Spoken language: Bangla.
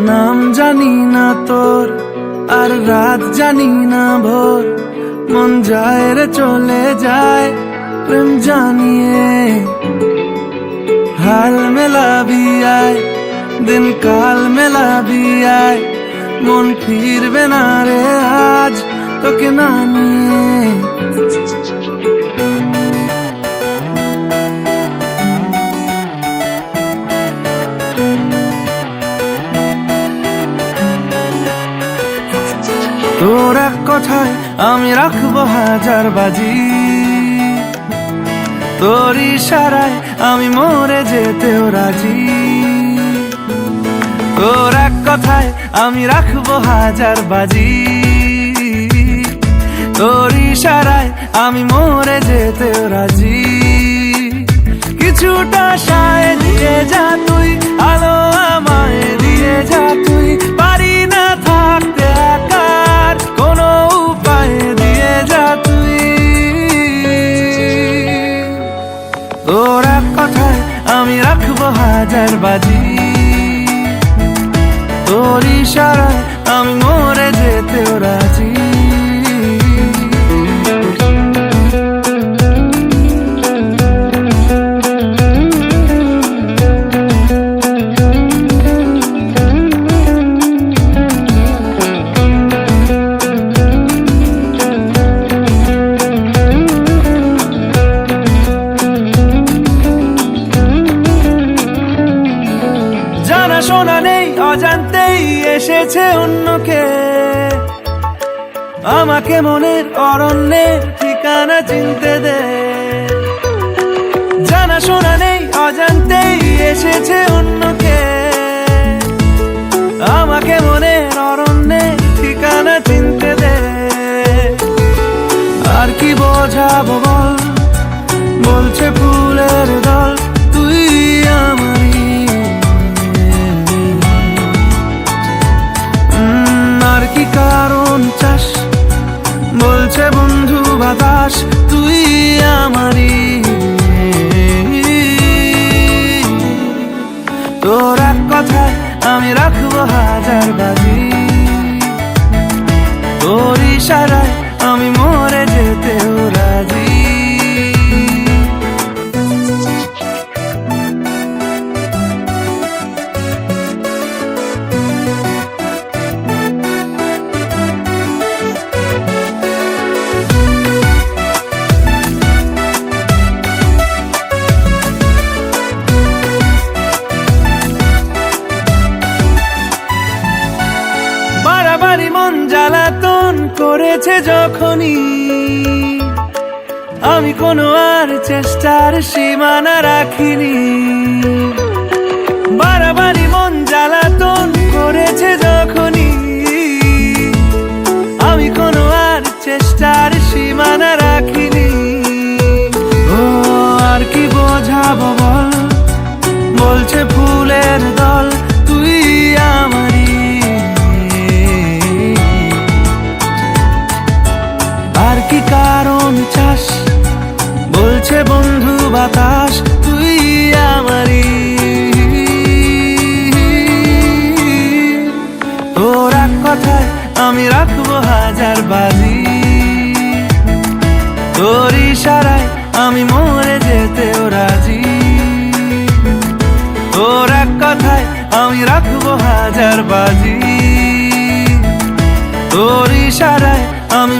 নাম জানি না তোর, আর রাত জানি না ভোর, মন যায় রে চলে যায় প্রেম জানিয়ে। হাল মেলাবি আয়, দিন কাল মেলাবি আয়, মন ফিরবে না রে আজ তোকে না নিয়ে। তোর এক কথায় আমি রাখবো হাজার বাজি, তোর ইশারায় আমি মরে যেতেও রাজি। তোর এক কথায় আমি রাখবো হাজার বাজি, তোর ইশারায় আমি মরে যেতেও রাজি। কিছুটা সায় দিয়ে যা তুই, আলো আমায় দিয়ে যা তুই, পারি না থাকতে একার কোনো উপায় দিয়ে যা তুই। তোর এক কথায় আমি রাখবো হাজার বাজি, তোর ইশারায় আমি মরে যেতেও রাজি। শোনা নেই অজান্তেই এসেছে অন্যকে, আমাকে মনের অরণ্যের ঠিকানা চিনতে দে। জানা শোনা নেই অজান্তেই এসেছে অন্যকে, আমাকে মনের অরণ্যের ঠিকানা চিনতে দে। আর কি বোঝাবো বল, বলছে ফুলের দল তুই আমারই। আর কি কারণ চাস, বলছে বন্ধু বাতাস তুই আমারই। তোর এক কথায় আমি রাখবো হাজার বাজি, তোর ইশারায় আমি মরে যেতেও রাজি। বাড়াবাড়ি মন জ্বালাতন করেছে যখনই, আমি কোনো আর চেষ্টার সীমানা রাখিনি। বাড়াবাড়ি মন জ্বালাতন করেছে যখনই, আমি কোনো আর চেষ্টার সীমানা রাখিনি। ও আর কি বোঝাবো বল, বলছে ফুলের দল তুই আমারই। আর কি কারণ চাস, বলছে বন্ধু বাতাস তুই আমারই। তোর এক কথায় আমি রাখবো হাজার বাজি, তোর ইশারায় আমি মরে যেতেও রাজি। তোর এক কথায় আমি রাখবো হাজার বাজি, তোর ইশারায় আমি